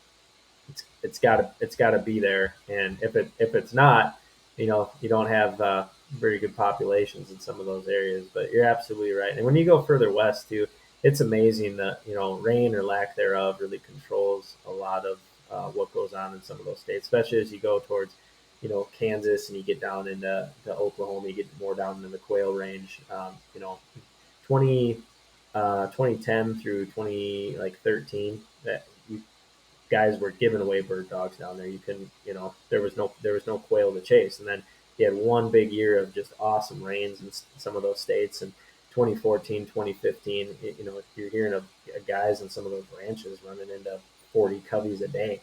It's got to be there, and if it's not, you don't have very good populations in some of those areas. But you're absolutely right. And when you go further west too, it's amazing that rain or lack thereof really controls a lot of what goes on in some of those states, especially as you go towards Kansas and you get down into to Oklahoma, you get more down in the Quail range. 20 2010 through 20 like 13 that guys were giving away bird dogs down there. You couldn't, there was no quail to chase. And then you had one big year of just awesome rains in some of those states. And 2014, 2015, you're hearing of guys in some of those ranches running into 40 coveys a day.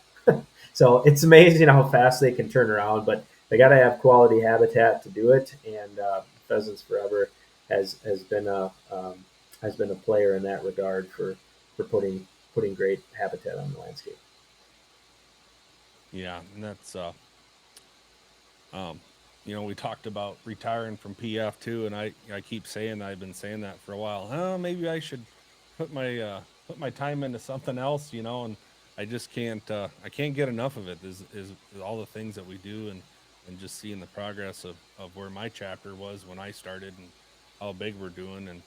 So it's amazing how fast they can turn around, but they got to have quality habitat to do it. And Pheasants Forever has been a player in that regard for putting great habitat on the landscape. Yeah, and that's we talked about retiring from PF too, and I keep saying I've been saying that for a while. Maybe I should put my time into something else, and I just can't I can't get enough of it. Is all the things that we do, and just seeing the progress of where my chapter was when I started, and how big we're doing,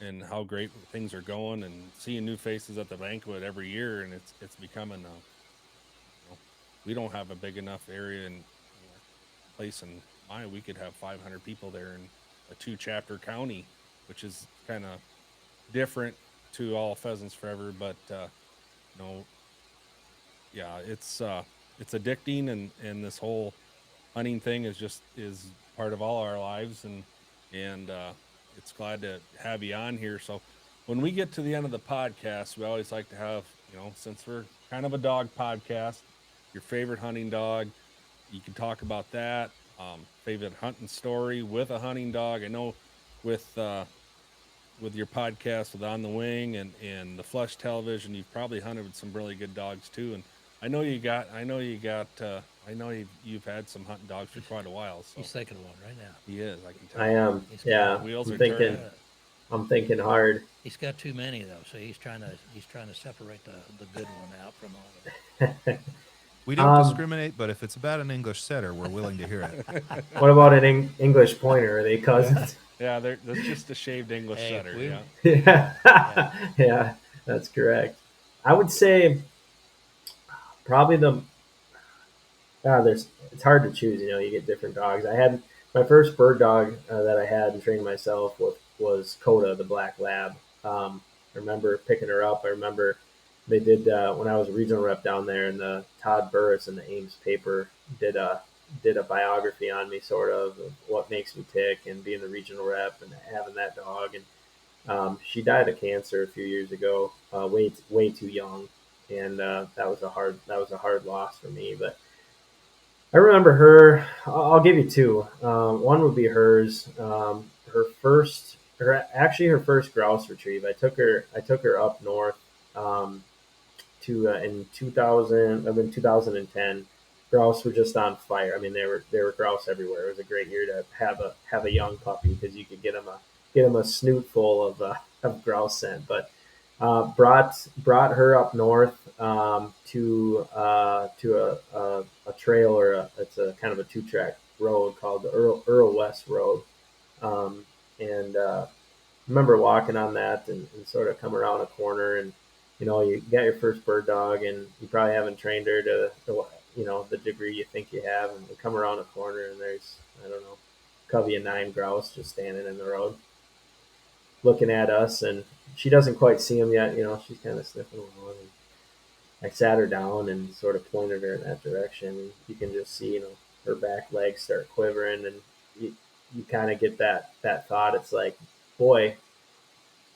and how great things are going, and seeing new faces at the banquet every year, and it's becoming we don't have a big enough area in our place in Maya. We could have 500 people there in a 2-chapter county, which is kind of different to all Pheasants Forever. But yeah, it's addicting, and this whole hunting thing is part of all our lives, and it's glad to have you on here. So when we get to the end of the podcast, we always like to have, since we're kind of a dog podcast, your favorite hunting dog. You can talk about that. Favorite hunting story with a hunting dog. I know with your podcast with On the Wing and the Flush Television, you've probably hunted with some really good dogs too. And I know you've had some hunting dogs for quite a while. So He's thinking of one right now. he is. I can tell. I am. He's Yeah. Wheels I'm are thinking. turning. I'm thinking hard. He's got too many though, so he's trying to separate the good one out from all of them. We don't discriminate, but if it's about an English setter, we're willing to hear it. What about an English pointer? Are they cousins? Yeah, that's just a shaved English Hey, setter. we- Yeah. Yeah. Yeah, that's correct. I would say probably it's hard to choose. You get different dogs. I had my first bird dog that I had and trained myself with was Coda, the black lab. I remember picking her up. I remember they did when I was a regional rep down there, and the Todd Burris in the Ames paper did a biography on me, sort of what makes me tick, and being the regional rep and having that dog. And she died of cancer a few years ago, way too young, and that was a hard loss for me. But I remember her. I'll give you two. One would be hers. Her first grouse retrieve. I took her up north to in 2000. In 2010. Grouse were just on fire. I mean, they were grouse everywhere. It was a great year to have a young puppy because you could get them a snoot full of grouse scent. But brought her up north to a trail, or it's a kind of a 2-track road called the Earl West Road, and remember walking on that and sort of come around a corner, and you got your first bird dog, and you probably haven't trained her to the degree you think you have, and we come around a corner and there's, I don't know, covey of 9 grouse just standing in the road looking at us, and she doesn't quite see them yet. She's kind of sniffing along. And I sat her down and sort of pointed her in that direction. You can just see, her back legs start quivering, and you kind of get that thought. It's like, boy,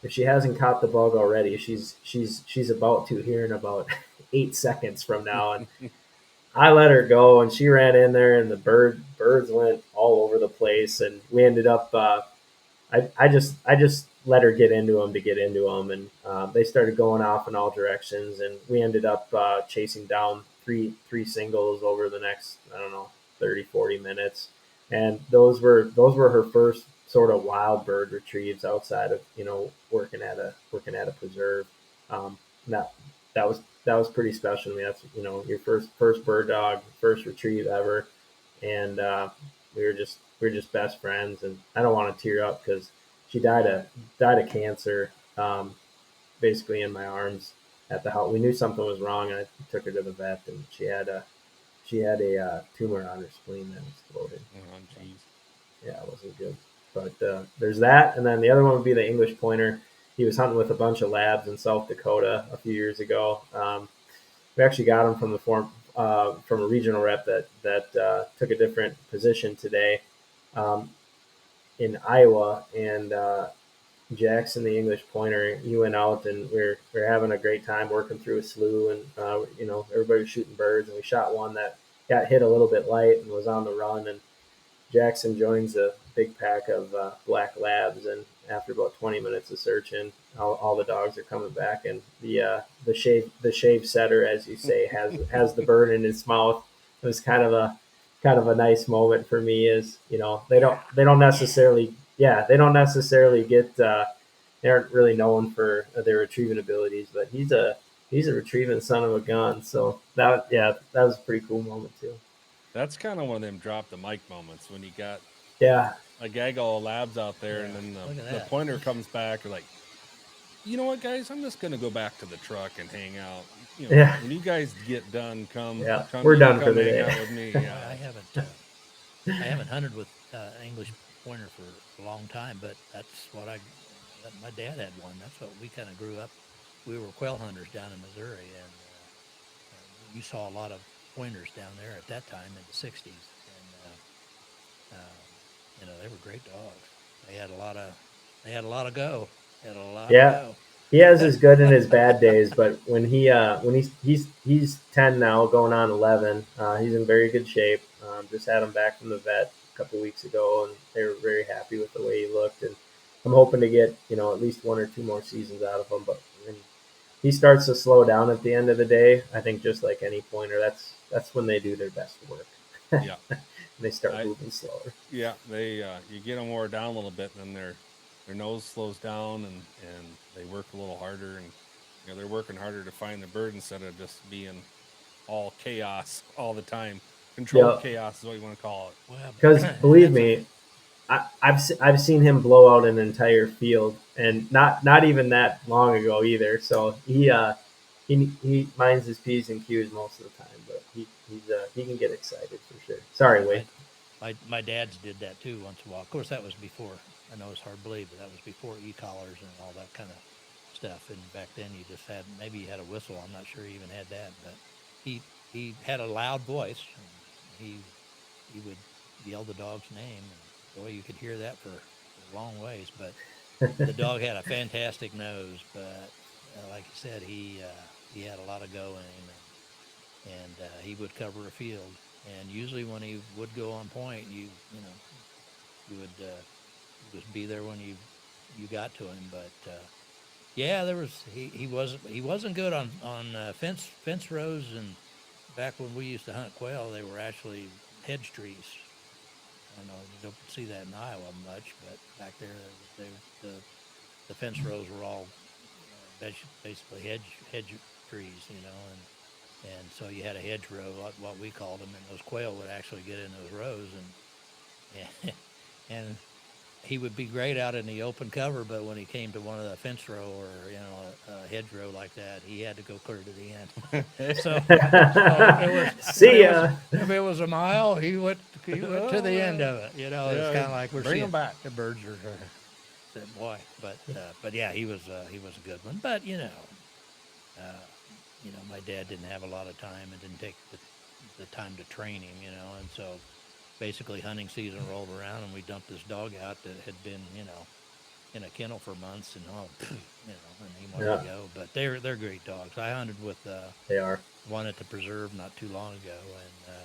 if she hasn't caught the bug already, she's about to here in about 8 seconds from now. And I let her go, and she ran in there, and the birds went all over the place, and we ended up. I just let her get into them, and they started going off in all directions, and we ended up chasing down three singles over the next, I don't know, 30-40 minutes, and those were her sort of wild bird retrieves outside of working at a preserve. That that was pretty special to me. That's your first bird dog, first retrieve ever, and we were just best friends. And I don't want to tear up because she died of cancer, basically in my arms at the house. We knew something was wrong, and I took her to the vet, and she had a tumor on her spleen that exploded. Oh, jeez. Yeah, it wasn't good. But there's that, and then the other one would be the English pointer. He was hunting with a bunch of labs in South Dakota a few years ago. We actually got him from from a regional rep that took a different position today in Iowa, and Jackson, the English pointer, he went out and we are having a great time working through a slough, and everybody was shooting birds, and we shot one that got hit a little bit light and was on the run, and Jackson joins a big pack of black labs, and after about 20 minutes of searching, all the dogs are coming back, and the shave setter, as you say, has the bird in his mouth. It was kind of a nice moment for me. Is they don't necessarily they don't necessarily get they aren't really known for their retrieving abilities, but he's a retrieving son of a gun. So that was a pretty cool moment too. That's kind of one of them drop the mic moments when you got Yeah. a gaggle of labs out there, Yeah, and then look at the that. pointer comes back, or like, you know what, guys, I'm just gonna go back to the truck and hang out. Yeah. When you guys get done, come. We're you done for come the hang day. out with me. Boy, Yeah. I haven't hunted with English pointer for a long time, but that's what my dad had one. That's what we kind of grew up. We were quail hunters down in Missouri, and you saw a lot of pointers down there at that time in the '60s, and they were great dogs. They had a lot of go. Had a lot Yeah. of go. He has his good and his bad days, but when he's 10 now, going on 11, he's in very good shape. Just had him back from the vet a couple weeks ago, and they were very happy with the way he looked. And I'm hoping to get at least one or two more seasons out of him. But when he starts to slow down at the end of the day, I think just like any pointer, that's when they do their best work. Yeah. They start moving slower. Yeah, they you get them wore down a little bit, and then their nose slows down, and they work a little harder, and they're working harder to find the bird instead of just being all chaos all the time. Controlled chaos is what you want to call it. Well, Because believe me, I've seen him blow out an entire field, and not even that long ago either. So he minds his p's and q's most of the time, but he can get excited for sure. Sorry, Wade. My dad's did that too once in a while. Of course, that was before. I know it's hard to believe, but that was before e-collars and all that kind of stuff. And back then, you just had maybe you had a whistle. I'm not sure he even had that, but he had a loud voice. And he would yell the dog's name, and boy, you could hear that for a long ways. But the dog had a fantastic nose, but like you said, he had a lot of go in him, and he would cover a field. And usually, when he would go on point, you would just be there when you got to him. But yeah, he wasn't good on fence rows, and back when we used to hunt quail, they were actually hedge trees. I don't know, you don't see that in Iowa much, but back there, the fence rows were all basically hedge trees, and so you had a hedgerow, what we called them, and those quail would actually get in those rows, and he would be great out in the open cover, but when he came to one of the fence row or a hedgerow like that, he had to go clear to the end. so if it was a mile, he went to the end of it. It's kind of like we're bring seeing him back. the birds are. Boy, but yeah, he was a good one. But my dad didn't have a lot of time and didn't take the time to train him, and so basically hunting season rolled around and we dumped this dog out that had been, in a kennel for months, and and he wanted to go. But they're great dogs. I hunted with They are one at the preserve not too long ago, and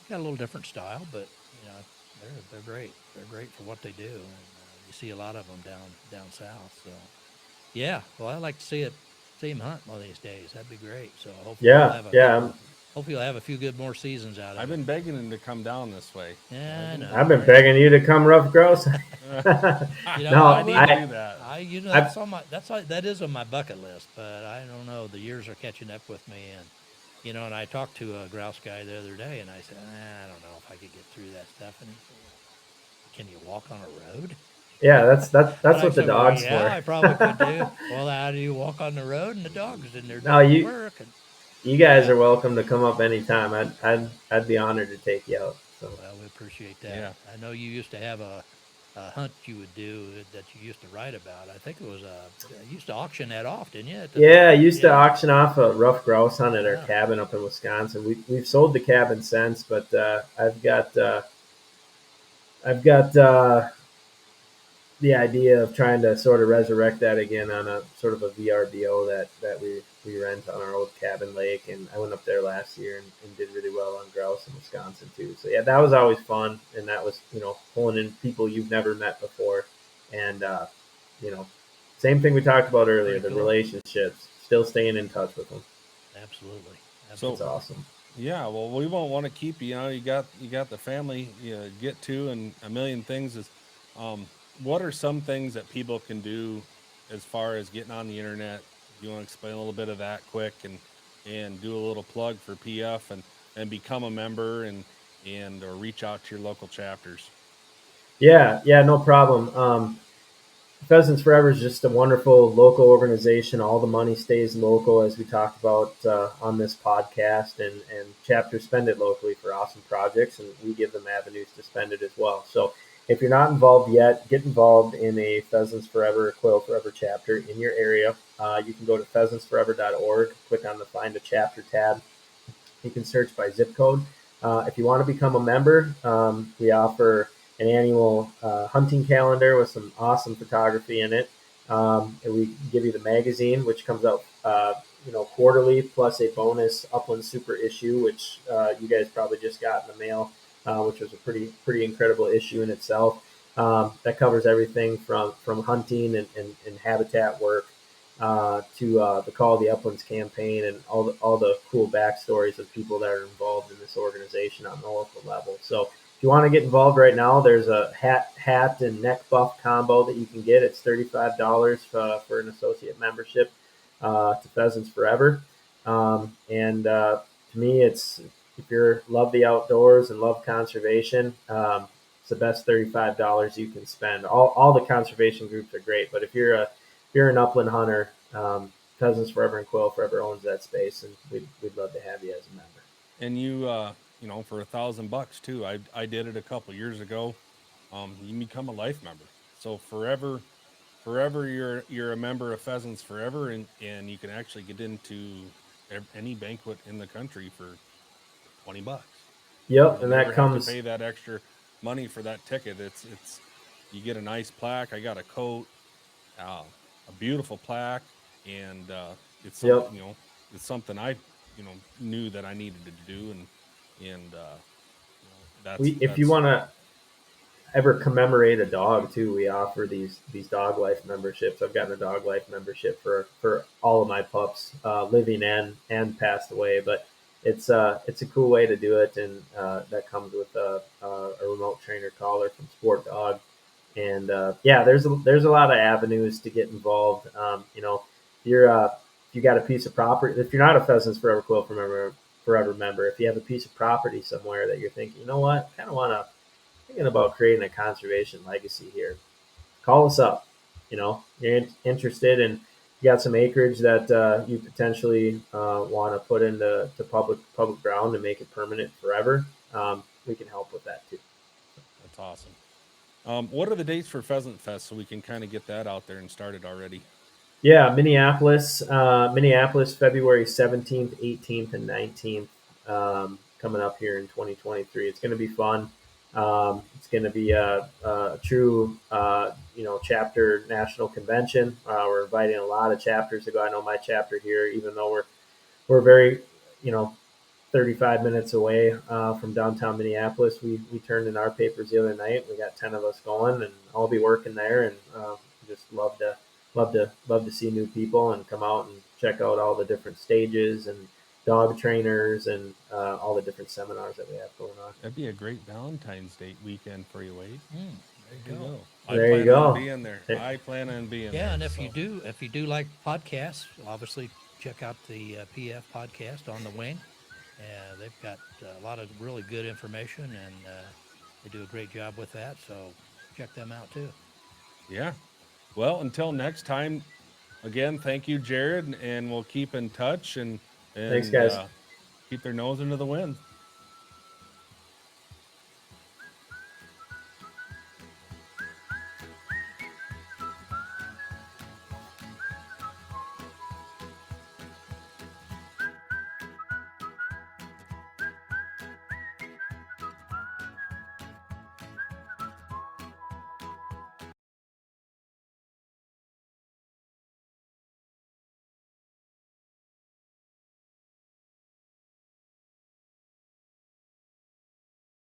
got a little different style, but they're great. They're great for what they do, and you see a lot of them down south. So yeah, well, I'd like to see him hunt one of these days. That'd be great. So hopefully hopefully you'll have a few good more seasons out of it. I've been begging him to come down this way. Yeah, I know. I've been begging you to come rough grouse. You know, No, I I need need to I- do that. that's on my that is on my bucket list, but I don't know. The years are catching up with me, and and I talked to a grouse guy the other day, and I said, I don't know if I could get through that stuff, and he said, well, can you walk on a road? Yeah, that's And I what the said, well, dog's yeah, for. I probably could do. Well, how do you walk on the road, and the dog's in there No, doing the you work? And you guys yeah, are welcome to come up anytime. I'd be honored to take you out. So well, we appreciate that. Yeah. I know you used to have a hunt you would do that you used to write about. I think it was you used to auction that off, didn't you? At the yeah, I used to yeah, auction off a rough grouse hunt at our yeah. cabin up in Wisconsin. We've sold the cabin since, but I've got the idea of trying to sort of resurrect that again on a sort of a VRBO that we rent on our old cabin lake. And I went up there last year and did really well on grouse in Wisconsin too. So yeah, that was always fun, and that was pulling in people you've never met before, and you know, same thing we talked about earlier, Pretty the cool. relationships, still staying in touch with them. Absolutely. So- It's awesome. Yeah, well, we won't want to keep you. You got the family get to and a million things. Is what are some things that people can do as far as getting on the internet? You want to explain a little bit of that quick and do a little plug for PF and become a member and or reach out to your local chapters. Yeah, no problem. Pheasants Forever is just a wonderful local organization. All the money stays local, as we talked about on this podcast, and chapters spend it locally for awesome projects, and we give them avenues to spend it as well. So if you're not involved yet, get involved in a Pheasants Forever, Quail Forever chapter in your area. You can go to pheasantsforever.org, click on the Find a Chapter tab. You can search by zip code. If you want to become a member, we offer an annual hunting calendar with some awesome photography in it. And we give you the magazine, which comes out quarterly, plus a bonus Upland Super issue, which you guys probably just got in the mail, which was a pretty incredible issue in itself. That covers everything from hunting and habitat work to the Call of the Uplands campaign and all the cool backstories of people that are involved in this organization on the local level. So if you want to get involved right now, there's a hat and neck buff combo that you can get. It's $35 for an associate membership to Pheasants Forever. And to me, it's if you love the outdoors and love conservation, it's the best $35 you can spend. All the conservation groups are great, but if you're an upland hunter, Pheasants Forever and Quail Forever owns that space, and we'd love to have you as a member. And you for $1,000 too. I did it a couple years ago. You can become a life member. So forever you're a member of Pheasants Forever, and you can actually get into any banquet in the country for $20. Yep, You'll and never that have to comes. pay that extra money for that ticket. It's you get a nice plaque. I got a coat, a beautiful plaque, and it's Yep. something it's something I knew that I needed to do, and If you that's want to ever commemorate a dog too, we offer these dog life memberships. I've gotten a dog life membership for all of my pups, living and passed away. But it's a cool way to do it, and that comes with a remote trainer collar from Sport Dog. And yeah, there's a lot of avenues to get involved. If you got a piece of property, if you're not a Pheasants Forever Quill Forever member, if you have a piece of property somewhere that you're thinking, you know what, kind of want to thinking about creating a conservation legacy here, call us up. You're interested and you got some acreage that you potentially want to put into public ground and make it permanent forever. We can help with that too. That's awesome. What are the dates for Pheasant Fest so we can kind of get that out there and started already? Yeah, Minneapolis, February 17th, 18th, and 19th, coming up here in 2023. It's going to be fun. It's going to be a true, chapter national convention. We're inviting a lot of chapters to go. I know my chapter here, even though we're very, 35 minutes away from downtown Minneapolis. We turned in our papers the other night. We got 10 of us going, and I'll be working there, and just love to see new people and come out and check out all the different stages and dog trainers and all the different seminars that we have going on. That'd be a great Valentine's Day weekend for you, Wade. There you go. I There you plan on go. being there. I plan on being there. Yeah, and if so. you do like podcasts, obviously check out the PF podcast on the wing. They've got a lot of really good information, and they do a great job with that. So check them out too. Yeah. Well, until next time, again, thank you, Jared, and we'll keep in touch and Thanks, guys. keep their nose into the wind.